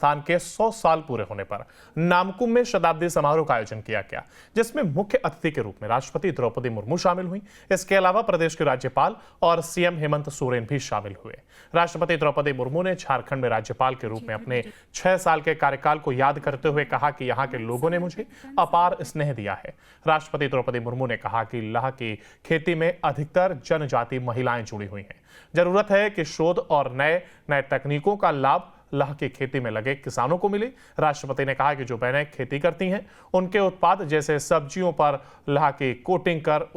संस्थान के 100 साल पूरे होने पर नामकुम में शताब्दी समारोह का आयोजन किया गया, जिसमें मुख्य अतिथि के रूप में राष्ट्रपति द्रौपदी मुर्मू शामिल हुई। इसके अलावा प्रदेश के राज्यपाल और सीएम हेमंत सोरेन भी शामिल हुए। राष्ट्रपति द्रौपदी मुर्मू ने झारखंड में राज्यपाल के रूप में अपने 6 साल के कार्यकाल को याद करते हुए कहा कि यहाँ के लोगों ने मुझे अपार स्नेह दिया है। राष्ट्रपति द्रौपदी मुर्मू ने कहा कि लाह की खेती में अधिकतर जनजाति महिलाएं जुड़ी हुई हैं। जरूरत है कि शोध और नए तकनीकों का लाभ लाह की खेती में लगे किसानों को मिले। राष्ट्रपति ने कहा कि जो बहनें खेती करती हैं, उनके उत्पाद जैसे सब्जियों पर लाह की कोटिंग कर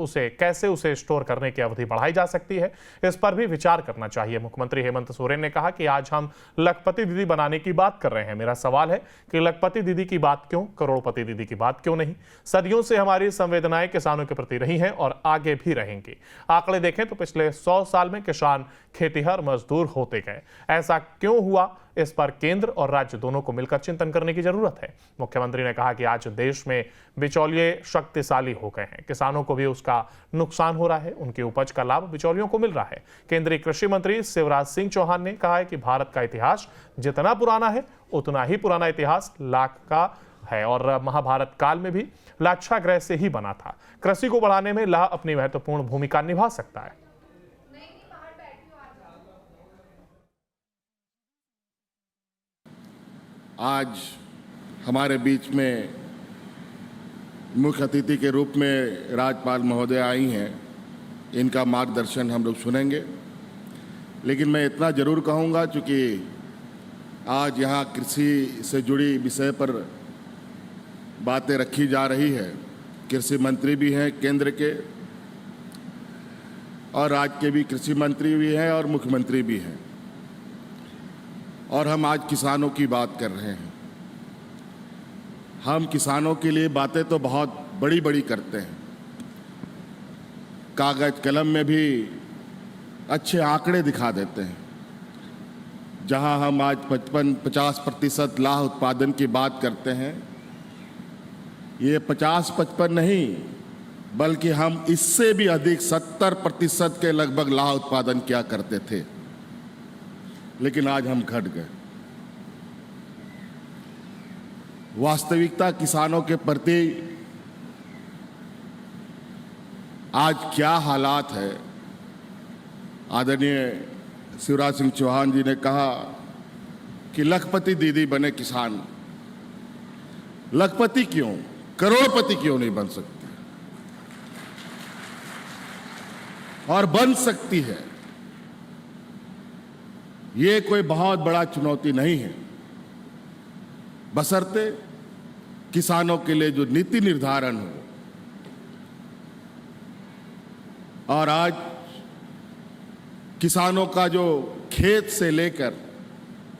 कैसे स्टोर करने की अवधि बढ़ाई जा सकती है, इस पर भी विचार करना चाहिए। मुख्यमंत्री हेमंत सोरेन ने कहा कि आज हम लखपति दीदी बनाने की बात कर रहे हैं। मेरा सवाल है कि लखपति दीदी की बात क्यों, करोड़पति दीदी की बात क्यों नहीं? सदियों से हमारी संवेदनाएं किसानों के प्रति रही हैं और आगे भी रहेंगी। आंकड़े देखें तो पिछले 100 साल में किसान खेतीहर मजदूर होते गए। ऐसा क्यों हुआ, इस पर केंद्र और राज्य दोनों को मिलकर चिंतन करने की जरूरत है। मुख्यमंत्री ने कहा कि आज देश में बिचौलिए शक्तिशाली हो गए हैं, किसानों को भी उसका नुकसान हो रहा है, उनकी उपज का लाभ बिचौलियों को मिल रहा है। केंद्रीय कृषि मंत्री शिवराज सिंह चौहान ने कहा है कि भारत का इतिहास जितना पुराना है, उतना ही पुराना इतिहास लाह का है और महाभारत काल में भी लाक्षागृह से ही बना था। कृषि को बढ़ाने में लाह अपनी महत्वपूर्ण भूमिका निभा सकता है। आज हमारे बीच में मुख्य अतिथि के रूप में राज्यपाल महोदय आई हैं, इनका मार्गदर्शन हम लोग सुनेंगे। लेकिन मैं इतना ज़रूर कहूँगा, चूँकि आज यहाँ कृषि से जुड़ी विषय पर बातें रखी जा रही है। कृषि मंत्री भी हैं केंद्र के और राज्य के भी कृषि मंत्री भी हैं और मुख्यमंत्री भी हैं, और हम आज किसानों की बात कर रहे हैं। हम किसानों के लिए बातें तो बहुत बड़ी बड़ी करते हैं, कागज कलम में भी अच्छे आंकड़े दिखा देते हैं। जहां हम आज 50% लाह उत्पादन की बात करते हैं, ये 50-55 नहीं, बल्कि हम इससे भी अधिक 70% के लगभग लाह उत्पादन किया करते थे। लेकिन आज हम घट गए। वास्तविकता किसानों के प्रति आज क्या हालात है। आदरणीय शिवराज सिंह चौहान जी ने कहा कि लखपति दीदी बने किसान। लखपति क्यों, करोड़पति क्यों नहीं बन सकती? और बन सकती है। ये कोई बहुत बड़ा चुनौती नहीं है, बशर्ते किसानों के लिए जो नीति निर्धारण हो। और आज किसानों का जो खेत से लेकर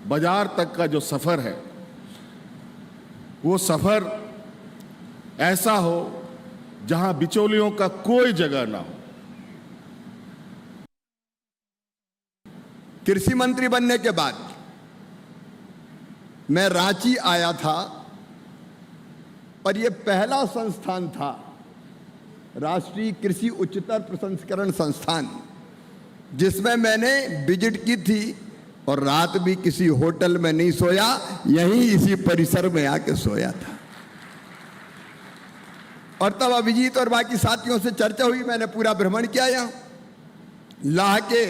बाजार तक का जो सफर है, वो सफर ऐसा हो जहां बिचौलियों का कोई जगह ना हो। कृषि मंत्री बनने के बाद मैं रांची आया था और ये पहला संस्थान था, राष्ट्रीय कृषि उच्चतर प्रसंस्करण संस्थान, जिसमें मैंने विजिट की थी। और रात भी किसी होटल में नहीं सोया, यहीं इसी परिसर में आके सोया था। और तब अभिजीत और बाकी साथियों से चर्चा हुई, मैंने पूरा भ्रमण किया यहाँ, लाह के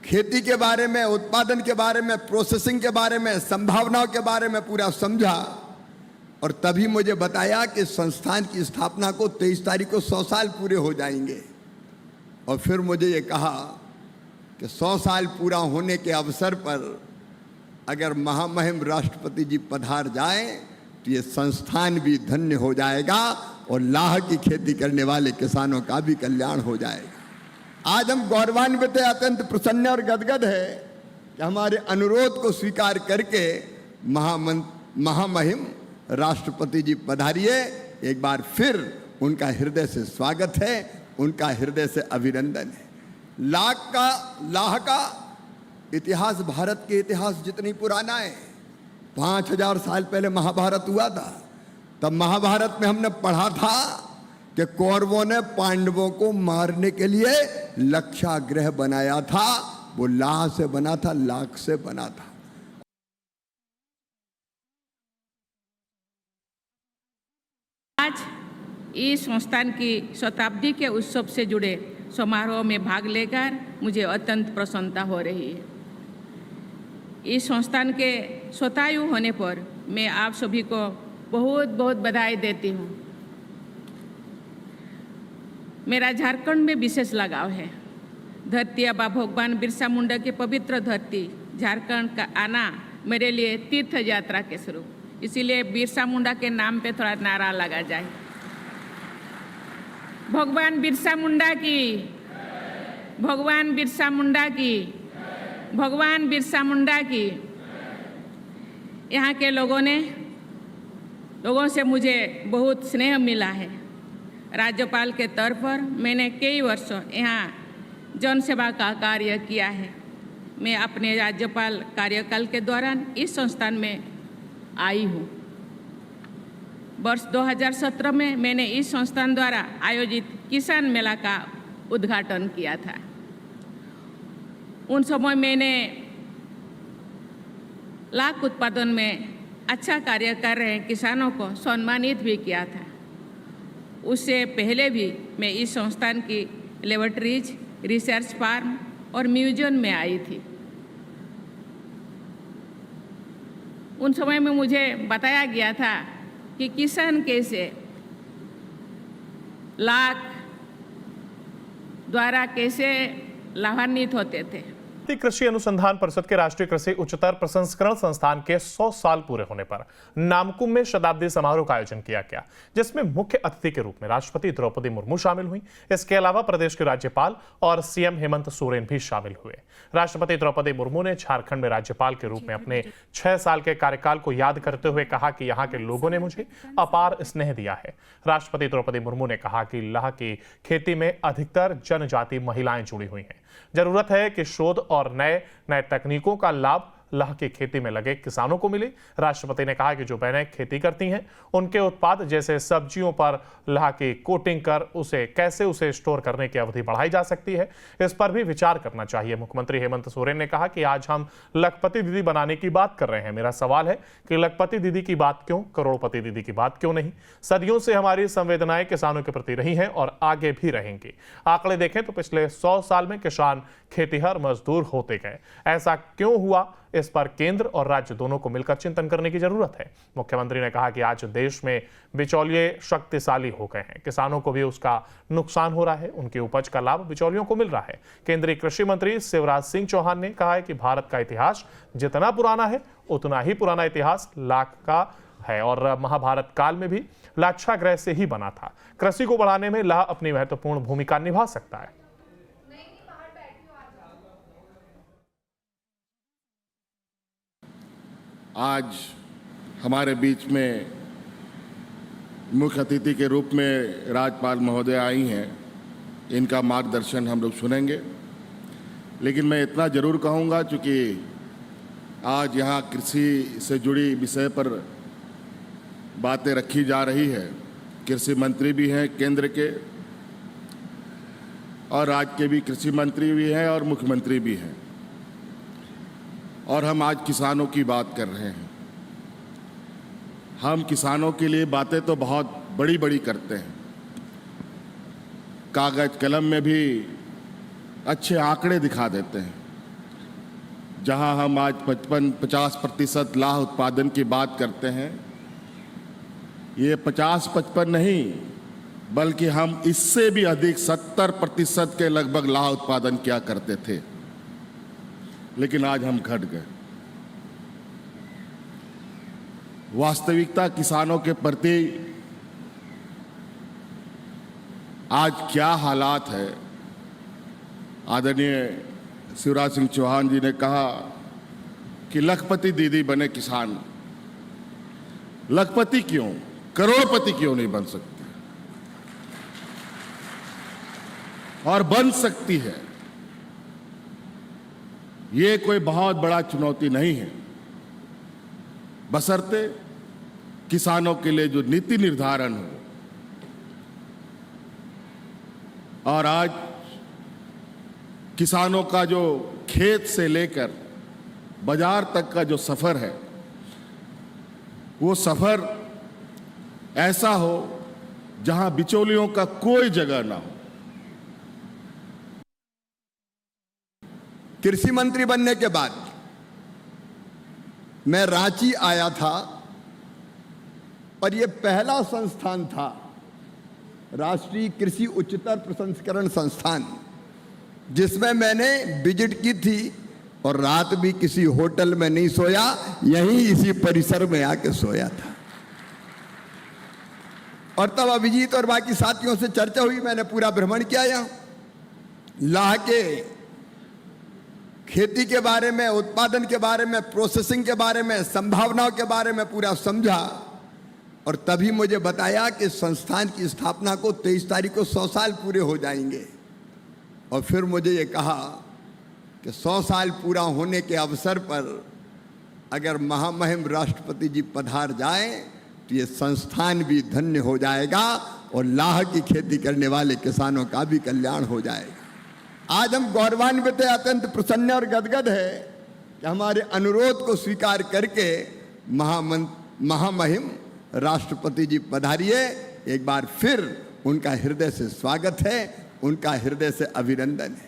खेती के बारे में, उत्पादन के बारे में, प्रोसेसिंग के बारे में, संभावनाओं के बारे में पूरा समझा। और तभी मुझे बताया कि संस्थान की स्थापना को 23 तारीख को 100 साल पूरे हो जाएंगे। और फिर मुझे ये कहा कि 100 साल पूरा होने के अवसर पर अगर महामहिम राष्ट्रपति जी पधार जाएं तो ये संस्थान भी धन्य हो जाएगा और लाह की खेती करने वाले किसानों का भी कल्याण हो जाएगा। आज हम गौरवान्वित, अत्यंत प्रसन्न और गदगद है कि हमारे अनुरोध को स्वीकार करके महामहिम राष्ट्रपति जी पधारिए। एक बार फिर उनका हृदय से स्वागत है, उनका हृदय से अभिनंदन है। लाह का इतिहास भारत के इतिहास जितनी पुराना है। 5000 साल पहले महाभारत हुआ था। तब महाभारत में हमने पढ़ा था कि कौरवों ने पांडवों को मारने के लिए लक्षागृह बनाया था। वो लाह से बना था, लाख से बना था। आज इस संस्थान की शताब्दी के उत्सव से जुड़े समारोह में भाग लेकर मुझे अत्यंत प्रसन्नता हो रही है। इस संस्थान के शतायु होने पर मैं आप सभी को बहुत बहुत बधाई देती हूँ। मेरा झारखंड में विशेष लगाव है। धरती आबा भगवान बिरसा मुंडा की पवित्र धरती झारखंड का आना मेरे लिए तीर्थ यात्रा के स्वरूप, इसीलिए बिरसा मुंडा के नाम पे थोड़ा नारा लगा जाए। भगवान बिरसा मुंडा की, भगवान बिरसा मुंडा की, भगवान बिरसा मुंडा की। यहाँ के लोगों से मुझे बहुत स्नेह मिला है। राज्यपाल के तौर पर मैंने कई वर्षों यहाँ जन सेवा का कार्य किया है। मैं अपने राज्यपाल कार्यकाल के दौरान इस संस्थान में आई हूँ। वर्ष 2017 में मैंने इस संस्थान द्वारा आयोजित किसान मेला का उद्घाटन किया था। उन समय मैंने लाख उत्पादन में अच्छा कार्य कर रहे किसानों को सम्मानित भी किया था। उससे पहले भी मैं इस संस्थान की लेबोरेटरीज, रिसर्च फार्म और म्यूजियम में आई थी। उन समय में मुझे बताया गया था कि किसान कैसे लाख द्वारा कैसे लाभान्वित होते थे। कृषि अनुसंधान परिषद के राष्ट्रीय कृषि उच्चतर प्रसंस्करण संस्थान के 100 साल पूरे होने पर नामकुम में शताब्दी समारोह का आयोजन किया गया, जिसमें मुख्य अतिथि के रूप में राष्ट्रपति द्रौपदी मुर्मू शामिल हुई। इसके अलावा प्रदेश के राज्यपाल और सीएम हेमंत सोरेन भी शामिल हुए। राष्ट्रपति द्रौपदी मुर्मू ने झारखंड में राज्यपाल के रूप में अपने 6 साल के कार्यकाल को याद करते हुए कहा कि यहाँ के लोगों ने मुझे अपार स्नेह दिया है। राष्ट्रपति द्रौपदी मुर्मू ने कहा कि लाह की खेती में अधिकतर जनजाति महिलाएं जुड़ी हुई हैं। जरूरत है कि शोध और नए तकनीकों का लाभ लाह की खेती में लगे किसानों को मिले। राष्ट्रपति ने कहा कि जो बहनें खेती करती हैं, उनके उत्पाद जैसे सब्जियों पर लाह की कोटिंग कर उसे स्टोर करने की अवधि बढ़ाई जा सकती है, इस पर भी विचार करना चाहिए। मुख्यमंत्री हेमंत सोरेन ने कहा कि आज हम लखपति दीदी बनाने की बात कर रहे हैं। मेरा सवाल है कि लखपति दीदी की बात क्यों, करोड़पति दीदी की बात क्यों नहीं? सदियों से हमारी संवेदनाएं किसानों के प्रति रही हैं और आगे भी रहेंगी। आंकड़े देखें तो पिछले 100 साल में किसान खेतीहर मजदूर होते गए। ऐसा क्यों हुआ, इस पर केंद्र और राज्य दोनों को मिलकर चिंतन करने की जरूरत है। मुख्यमंत्री ने कहा कि आज देश में बिचौलिए शक्तिशाली हो गए हैं, किसानों को भी उसका नुकसान हो रहा है, उनकी उपज का लाभ बिचौलियों को मिल रहा है। केंद्रीय कृषि मंत्री शिवराज सिंह चौहान ने कहा है कि भारत का इतिहास जितना पुराना है, उतना ही पुराना इतिहास लाख का है और महाभारत काल में भी लाक्षागृह से ही बना था। कृषि को बढ़ाने में लाह अपनी महत्वपूर्ण भूमिका निभा सकता है। आज हमारे बीच में मुख्य अतिथि के रूप में राज्यपाल महोदय आई हैं। इनका मार्गदर्शन हम लोग सुनेंगे, लेकिन मैं इतना ज़रूर कहूँगा, चूँकि आज यहाँ कृषि से जुड़ी विषय पर बातें रखी जा रही है। कृषि मंत्री भी हैं केंद्र के, और राज्य के भी कृषि मंत्री भी हैं और मुख्यमंत्री भी हैं, और हम आज किसानों की बात कर रहे हैं। हम किसानों के लिए बातें तो बहुत बड़ी बड़ी करते हैं, कागज कलम में भी अच्छे आंकड़े दिखा देते हैं। जहां हम आज 50% लाह उत्पादन की बात करते हैं, ये 50-55 नहीं, बल्कि हम इससे भी अधिक 70% के लगभग लाह उत्पादन किया करते थे, लेकिन आज हम घट गए। वास्तविकता किसानों के प्रति आज क्या हालात है। आदरणीय शिवराज सिंह चौहान जी ने कहा कि लखपति दीदी बने किसान। लखपति क्यों, करोड़पति क्यों नहीं बन सकती? और बन सकती है। ये कोई बहुत बड़ा चुनौती नहीं है, बशर्ते किसानों के लिए जो नीति निर्धारण हो। और आज किसानों का जो खेत से लेकर बाजार तक का जो सफर है, वो सफर ऐसा हो जहां बिचौलियों का कोई जगह ना हो। कृषि मंत्री बनने के बाद मैं रांची आया था और ये पहला संस्थान था, राष्ट्रीय कृषि उच्चतर प्रसंस्करण संस्थान, जिसमें मैंने विजिट की थी और रात भी किसी होटल में नहीं सोया, यहीं इसी परिसर में आके सोया था। और तब अभिजीत और बाकी साथियों से चर्चा हुई, मैंने पूरा भ्रमण किया यहाँ, लाह के खेती के बारे में, उत्पादन के बारे में, प्रोसेसिंग के बारे में, संभावनाओं के बारे में पूरा समझा। और तभी मुझे बताया कि संस्थान की स्थापना को 23 तारीख को 100 साल पूरे हो जाएंगे। और फिर मुझे ये कहा कि 100 साल पूरा होने के अवसर पर अगर महामहिम राष्ट्रपति जी पधार जाएं तो ये संस्थान भी धन्य हो जाएगा और लाह की खेती करने वाले किसानों का भी कल्याण हो जाएगा। आज हम गौरवान्वित, अत्यंत प्रसन्न और गदगद है कि हमारे अनुरोध को स्वीकार करके महामहिम राष्ट्रपति जी पधारिए। एक बार फिर उनका हृदय से स्वागत है, उनका हृदय से अभिनंदन है।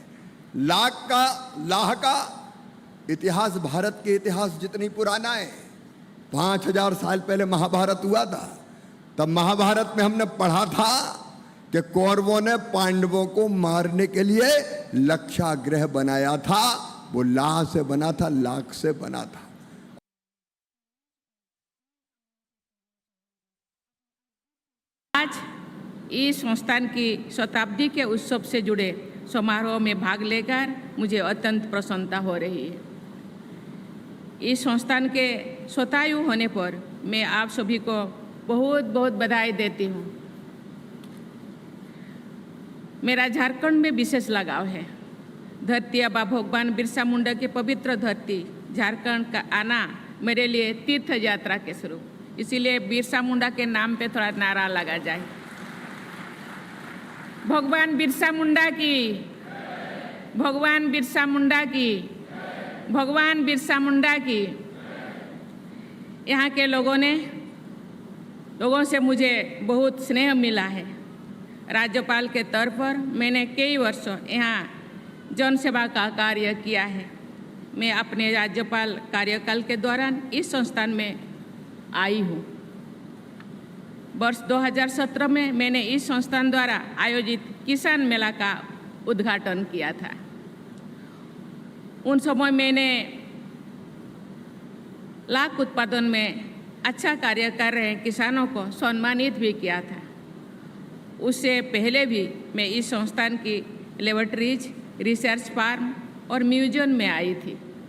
लाह का इतिहास भारत के इतिहास जितनी पुराना है, 5000 साल पहले महाभारत हुआ था। तब महाभारत में हमने पढ़ा था कि कौरवों ने पांडवों को मारने के लिए लक्षागृह बनाया था, वो लाह से बना था, लाख से बना था। आज इस संस्थान की शताब्दी के उत्सव से जुड़े समारोह में भाग लेकर मुझे अत्यंत प्रसन्नता हो रही है। इस संस्थान के शतायु होने पर मैं आप सभी को बहुत बहुत बधाई देती हूँ। मेरा झारखंड में विशेष लगाव है। धरती आबा भगवान बिरसा मुंडा की पवित्र धरती झारखंड का आना मेरे लिए तीर्थ यात्रा के स्वरूप, इसीलिए बिरसा मुंडा के नाम पे थोड़ा नारा लगा जाए, भगवान बिरसा मुंडा की, भगवान बिरसा मुंडा की, भगवान बिरसा मुंडा की। यहाँ के लोगों से मुझे बहुत स्नेह मिला है। राज्यपाल के तौर पर मैंने कई वर्षों यहाँ जन सेवा का कार्य किया है। मैं अपने राज्यपाल कार्यकाल के दौरान इस संस्थान में आई हूँ। वर्ष 2017 में मैंने इस संस्थान द्वारा आयोजित किसान मेला का उद्घाटन किया था। उन समय मैंने लाख उत्पादन में अच्छा कार्य कर रहे किसानों को सम्मानित भी किया था। उससे पहले भी मैं इस संस्थान की लेबोरेटरीज, रिसर्च फार्म और म्यूजियम में आई थी।